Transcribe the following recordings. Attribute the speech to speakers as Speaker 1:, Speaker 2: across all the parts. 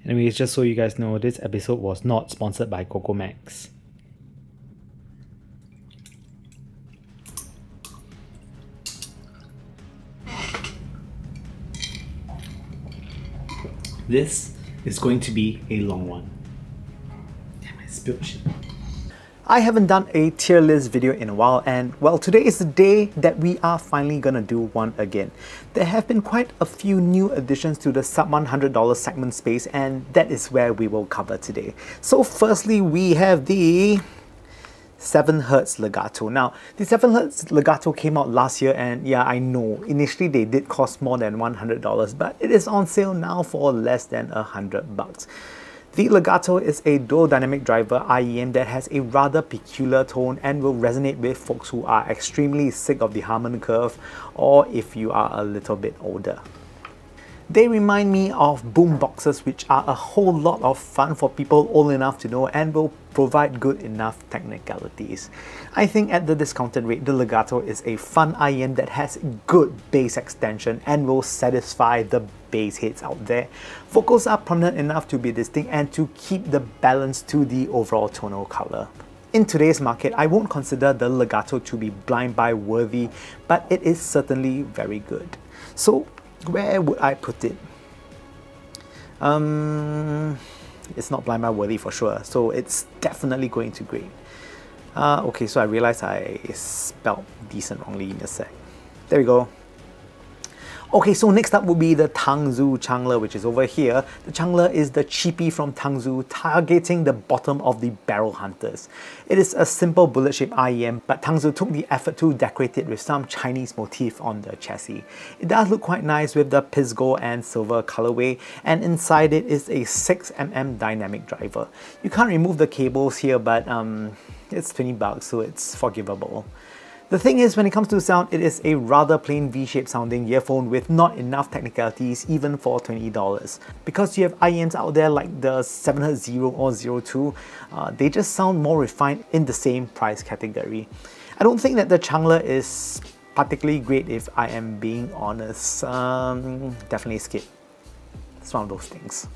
Speaker 1: Anyways, just so you guys know, this episode was not sponsored by Coco Max. This is going to be a long one. Damn, I spilled shit. I haven't done a tier list video in a while, and well, today is the day that we are finally gonna do one again. There have been quite a few new additions to the sub $100 segment space, and that is where we will cover today. So firstly, we have the 7Hz Legato. Now, the 7Hz Legato came out last year, and yeah, I know, initially they did cost more than $100, but it is on sale now for less than $100. The Legato is a dual dynamic driver IEM that has a rather peculiar tone and will resonate with folks who are extremely sick of the Harman curve, or if you are a little bit older. They remind me of boom boxes, which are a whole lot of fun for people old enough to know and will provide good enough technicalities. I think at the discounted rate, the Legato is a fun IEM that has good bass extension and will satisfy the bass heads out there. Vocals are prominent enough to be distinct and to keep the balance to the overall tonal color. In today's market, I won't consider the Legato to be blind buy worthy, but it is certainly very good. So where would I put it? It's not blind buy worthy for sure, so it's definitely going to grade. Okay, so I realized I spelled decent wrongly in a sec. There we go. Okay, so next up will be the Tangzu Changle, which is over here. The Changle is the chifi from Tangzu, targeting the bottom of the barrel hunters. It is a simple bullet-shaped IEM, but Tangzu took the effort to decorate it with some Chinese motif on the chassis. It does look quite nice with the pisco and silver colorway, and inside it is a 6mm dynamic driver. You can't remove the cables here, but it's $20, so it's forgivable. The thing is, when it comes to sound, it is a rather plain V-shaped sounding earphone with not enough technicalities even for $20. Because you have IEMs out there like the 7Hz 0 or 02, they just sound more refined in the same price category. I don't think that the Changle is particularly great if I am being honest. Definitely skip. It's one of those things.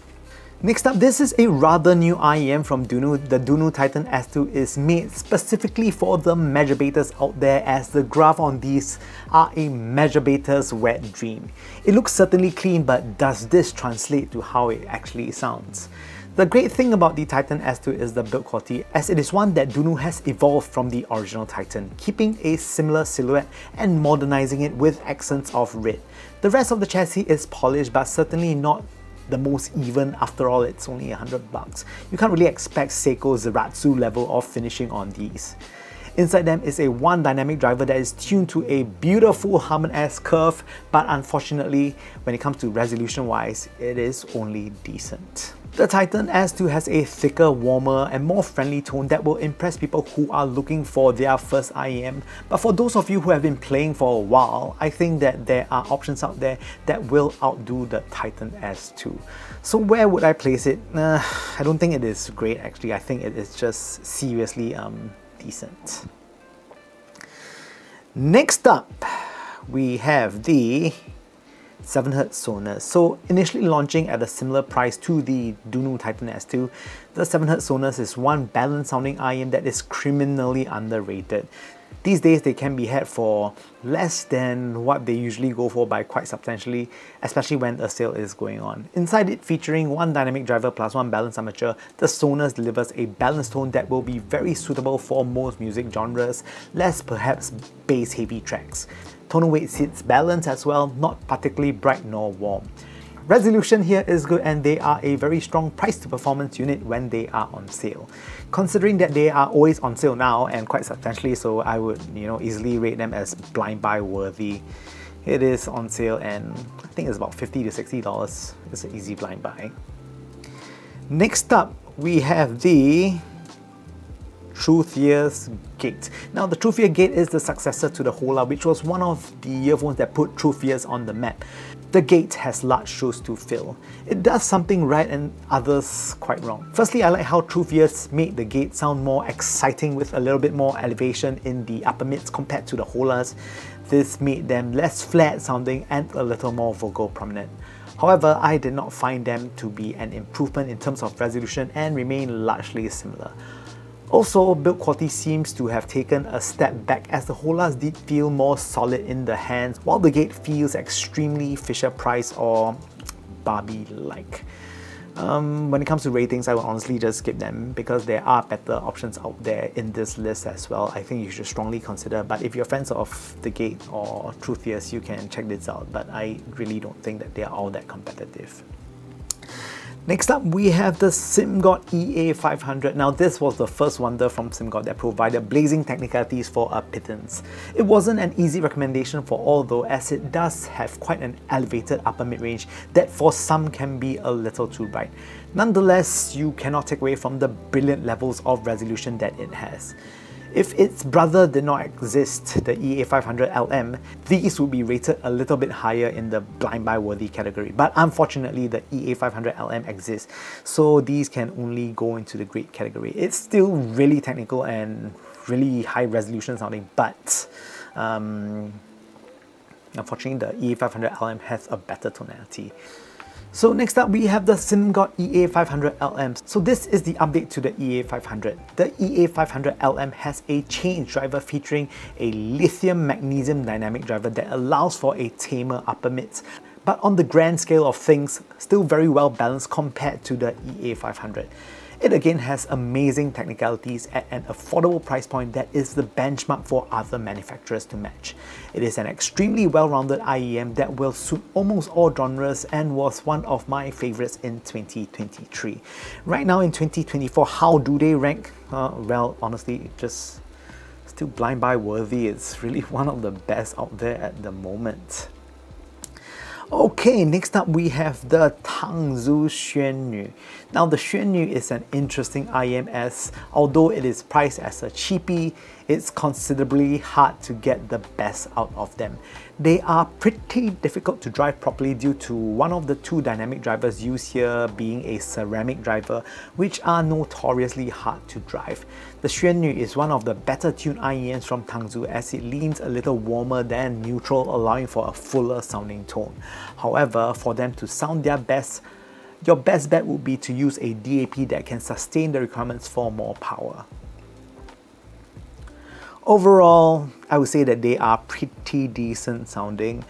Speaker 1: Next up, this is a rather new IEM from Dunu. The Dunu Titan S2 is made specifically for the measure baiters out there, as the graph on these are a measure baiter's wet dream. It looks certainly clean, but does this translate to how it actually sounds? The great thing about the Titan S2 is the build quality, as it is one that Dunu has evolved from the original Titan, keeping a similar silhouette and modernizing it with accents of red. The rest of the chassis is polished, but certainly not the most even. After all, it's only $100. You can't really expect Seiko Zeratsu level of finishing on these. Inside them is a one dynamic driver that is tuned to a beautiful Harman-esque curve, but unfortunately, when it comes to resolution wise, it is only decent. The Titan S2 has a thicker, warmer and more friendly tone that will impress people who are looking for their first IEM. But for those of you who have been playing for a while, I think that there are options out there that will outdo the Titan S2. So where would I place it? I don't think it is great actually. I think it is just seriously decent. Next up, we have the 7Hz Sonus. So initially launching at a similar price to the Dunu Titan S2, the 7Hz Sonus is one balanced sounding IEM that is criminally underrated. These days they can be had for less than what they usually go for by quite substantially, especially when a sale is going on. Inside it, featuring one dynamic driver plus one balanced armature, the Sonus delivers a balanced tone that will be very suitable for most music genres, less perhaps bass heavy tracks. Tonal weight sits balanced as well, not particularly bright nor warm. Resolution here is good, and they are a very strong price to performance unit when they are on sale. Considering that they are always on sale now and quite substantially, so I would easily rate them as blind buy worthy. It is on sale and I think it's about $50 to $60. It's an easy blind buy. Next up, we have the Truthear Gate. Now the Truthear Gate is the successor to the Hola, which was one of the earphones that put Truthears on the map. The Gate has large shoes to fill. It does something right and others quite wrong. Firstly, I like how Truthears made the Gate sound more exciting with a little bit more elevation in the upper mids compared to the Holas. this made them less flat sounding and a little more vocal prominent. However, I did not find them to be an improvement in terms of resolution and remain largely similar. Also, build quality seems to have taken a step back as the Holas did feel more solid in the hands, while the Gate feels extremely Fisher-Price or Barbie-like. When it comes to ratings, I will honestly just skip them because there are better options out there in this list as well. I think you should strongly consider, but if you're fans of the Gate or Truthears, you can check this out, but I really don't think that they are all that competitive. Next up, we have the Simgot EA500. Now, this was the first wonder from Simgot that provided blazing technicalities for a pittance. It wasn't an easy recommendation for all though, as it does have quite an elevated upper mid-range that for some can be a little too bright. Nonetheless, you cannot take away from the brilliant levels of resolution that it has. If its brother did not exist, the EA500LM, these would be rated a little bit higher in the blind buy worthy category. But unfortunately, the EA500LM exists, so these can only go into the great category. It's still really technical and really high resolution sounding, but unfortunately, the EA500LM has a better tonality. So next up, we have the Simgot EA500LM. So this is the update to the EA500. The EA500LM has a change driver featuring a lithium magnesium dynamic driver that allows for a tamer upper mids, but on the grand scale of things, still very well balanced compared to the EA500. It again has amazing technicalities at an affordable price point that is the benchmark for other manufacturers to match. It is an extremely well-rounded IEM that will suit almost all genres and was one of my favorites in 2023. Right now in 2024, how do they rank? Well, honestly, just still blind buy worthy. It's really one of the best out there at the moment. Okay, next up we have the Tangzu XuanNv. Now the XuanNv is an interesting IEM as although it is priced as a cheapie, it's considerably hard to get the best out of them. They are pretty difficult to drive properly due to one of the two dynamic drivers used here being a ceramic driver, which are notoriously hard to drive. The XuanNv is one of the better tuned IEMs from Tangzu as it leans a little warmer than neutral, allowing for a fuller sounding tone. However, for them to sound their best, your best bet would be to use a DAP that can sustain the requirements for more power. Overall, I would say that they are pretty decent sounding.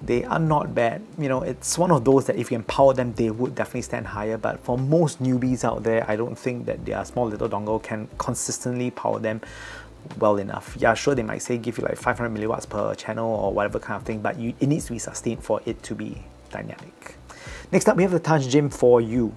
Speaker 1: They are not bad. You know, it's one of those that if you can power them, they would definitely stand higher. But for most newbies out there, I don't think that their small little dongle can consistently power them well enough. Yeah, sure, they might say give you like 500 milliwatts per channel or whatever kind of thing, but it needs to be sustained for it to be dynamic. Next up, we have the Tanchjim 4U.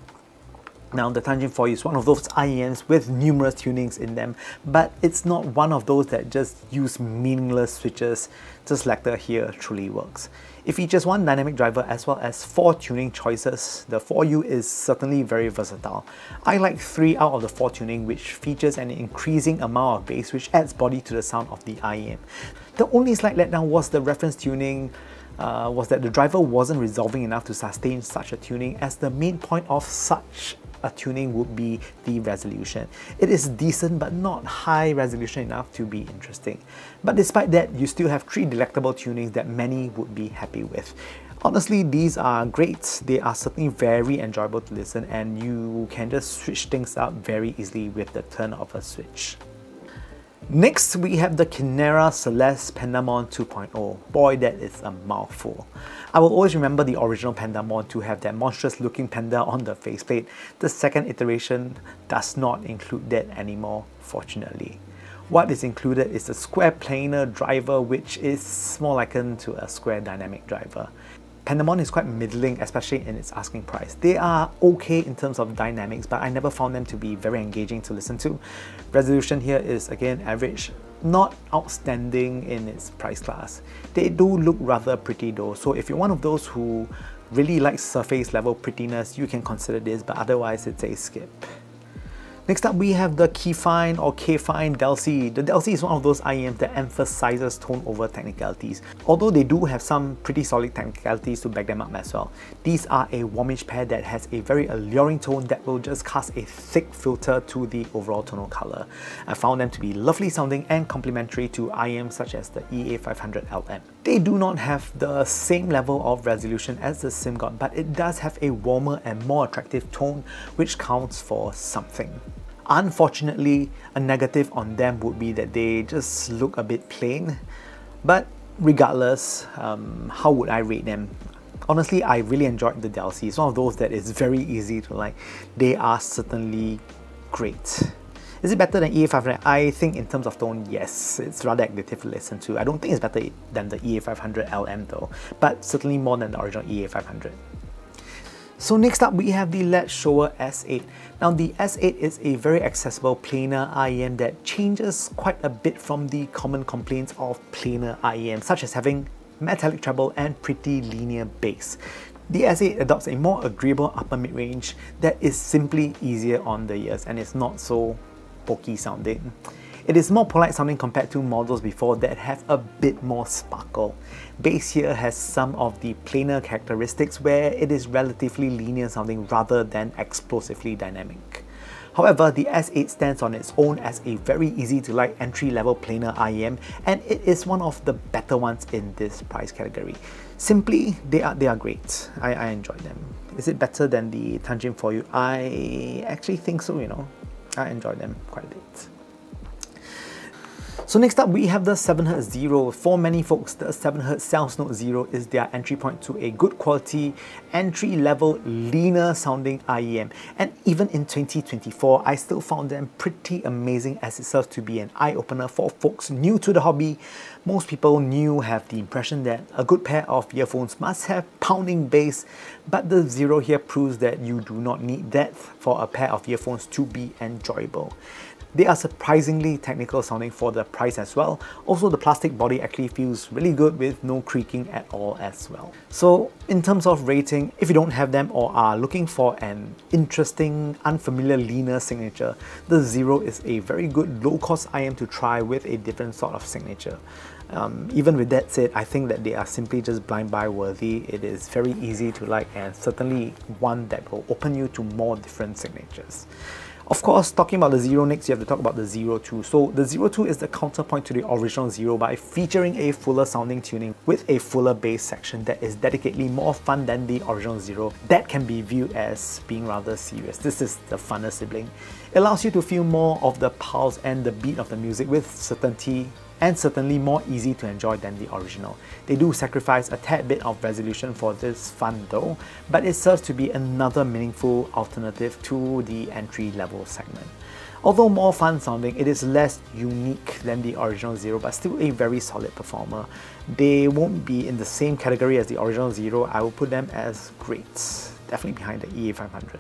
Speaker 1: Now, the Tanchjim 4U is one of those IEMs with numerous tunings in them, but it's not one of those that just use meaningless switches, just like the here truly works. It features one dynamic driver as well as 4 tuning choices. The 4U is certainly very versatile. I like 3 out of the 4 tuning, which features an increasing amount of bass, which adds body to the sound of the IEM. The only slight letdown was the reference tuning, was that the driver wasn't resolving enough to sustain such a tuning, as the main point of such a tuning would be the resolution. It is decent but not high resolution enough to be interesting. But despite that, you still have 3 delectable tunings that many would be happy with. Honestly, these are great. They are certainly very enjoyable to listen, and you can just switch things up very easily with the turn of a switch. Next, we have the Kinera Celeste Pandamon 2.0. Boy, that is a mouthful. I will always remember the original Pandamon to have that monstrous looking panda on the faceplate. The second iteration does not include that anymore, fortunately. What is included is a square planar driver, which is more likened to a square dynamic driver. Pandamon is quite middling, especially in its asking price. They are okay in terms of dynamics, but I never found them to be very engaging to listen to. Resolution here is again average, not outstanding in its price class. They do look rather pretty though, so if you're one of those who really likes surface level prettiness, you can consider this, but otherwise it's a skip. Next up, we have the Kefine or Kefine Delci. The Delci is one of those IEMs that emphasizes tone over technicalities. Although they do have some pretty solid technicalities to back them up as well. These are a warmish pair that has a very alluring tone that will just cast a thick filter to the overall tonal color. I found them to be lovely sounding and complementary to IEMs such as the EA500LM. They do not have the same level of resolution as the Simgot, but it does have a warmer and more attractive tone, which counts for something. Unfortunately, a negative on them would be that they just look a bit plain, but regardless, how would I rate them? Honestly, I really enjoyed the Delci. It's one of those that is very easy to like. They are certainly great. Is it better than EA500? I think in terms of tone, yes, it's rather addictive to listen to. I don't think it's better than the EA500LM though, but certainly more than the original EA500. So next up, we have the Lershouer S8. Now the S8 is a very accessible planar IEM that changes quite a bit from the common complaints of planar IEM, such as having metallic treble and pretty linear bass. The S8 adopts a more agreeable upper mid-range that is simply easier on the ears and is not so pokey sounding. It is more polite sounding compared to models before that have a bit more sparkle. Bass here has some of the planar characteristics where it is relatively linear sounding rather than explosively dynamic. However, the S8 stands on its own as a very easy to like entry-level planar IEM, and it is one of the better ones in this price category. Simply, they are great. I enjoy them. Is it better than the Tanchjim for you? I actually think so, you know. I enjoy them quite a bit. So next up, we have the 7Hz Zero. For many folks, the 7Hz Sounds Note Zero is their entry point to a good quality, entry-level, leaner sounding IEM. And even in 2024, I still found them pretty amazing as it serves to be an eye-opener for folks new to the hobby. Most people new have the impression that a good pair of earphones must have pounding bass, but the Zero here proves that you do not need that for a pair of earphones to be enjoyable. They are surprisingly technical sounding for the price as well. Also, the plastic body actually feels really good with no creaking at all as well. So in terms of rating, if you don't have them or are looking for an interesting, unfamiliar, leaner signature, the Zero is a very good low-cost IEM to try with a different sort of signature. Even with that said, I think that they are simply just blind buy worthy. It is very easy to like and certainly one that will open you to more different signatures. Of course, talking about the Zero next, you have to talk about the Zero 2. So the Zero 2 is the counterpoint to the original Zero by featuring a fuller sounding tuning with a fuller bass section that is decidedly more fun than the original Zero. That can be viewed as being rather serious. This is the funner sibling. It allows you to feel more of the pulse and the beat of the music with certainty, and certainly more easy to enjoy than the original. They do sacrifice a tad bit of resolution for this fun though, but it serves to be another meaningful alternative to the entry-level segment. Although more fun sounding, it is less unique than the original Zero, but still a very solid performer. They won't be in the same category as the original Zero. I will put them as great, definitely behind the EA500.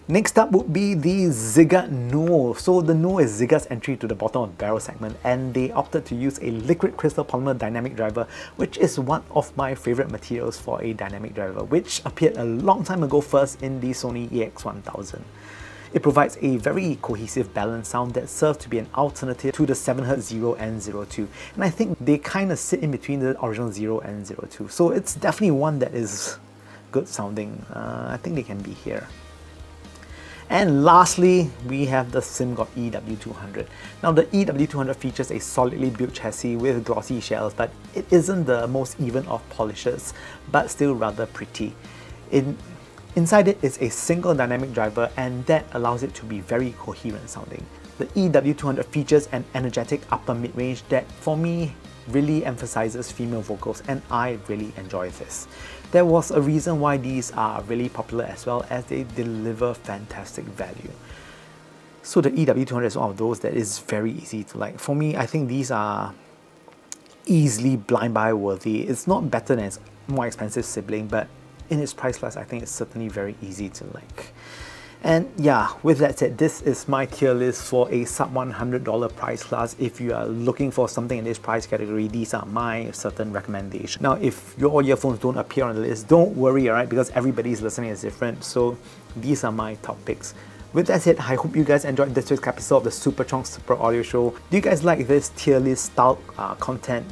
Speaker 1: Next up would be the ZIIGAAT Nuo. So the Nuo is ZIIGAAT's entry to the bottom of the barrel segment, and they opted to use a liquid crystal polymer dynamic driver, which is one of my favorite materials for a dynamic driver, which appeared a long time ago first in the Sony EX1000. It provides a very cohesive balanced sound that serves to be an alternative to the 7Hz Zero and Zero 2, and I think they kind of sit in between the original Zero and Zero 2, so it's definitely one that is good sounding. I think they can be here. And lastly, we have the Simgot EW200. Now the EW200 features a solidly built chassis with glossy shells, but it isn't the most even of polishes, but still rather pretty. Inside it is a single dynamic driver, and that allows it to be very coherent sounding. The EW200 features an energetic upper mid-range that for me really emphasizes female vocals, and I really enjoy this. There was a reason why these are really popular as well, as they deliver fantastic value. So the EW200 is one of those that is very easy to like. For me, I think these are easily blind buy worthy. It's not better than its more expensive sibling, but in its price class, I think it's certainly very easy to like. And yeah, with that said, this is my tier list for a sub $100 price class. If you are looking for something in this price category, these are my certain recommendations. Now, if your earphones don't appear on the list, don't worry, alright, because everybody's listening is different. So these are my top picks. With that said, I hope you guys enjoyed this week's episode of the Super Chong Super Audio Show. Do you guys like this tier list style content?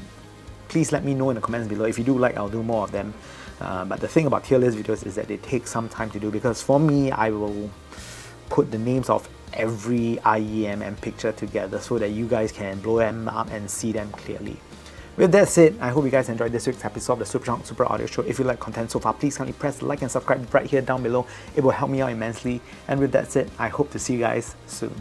Speaker 1: Please let me know in the comments below. If you do like, I'll do more of them. But the thing about tier list videos is that they take some time to do, because for me, I will put the names of every IEM and picture together so that you guys can blow them up and see them clearly. With that said, I hope you guys enjoyed this week's episode of the Super Chong Super Audio Show. If you like content so far, please kindly press the like and subscribe right here down below. It will help me out immensely. And with that said, I hope to see you guys soon.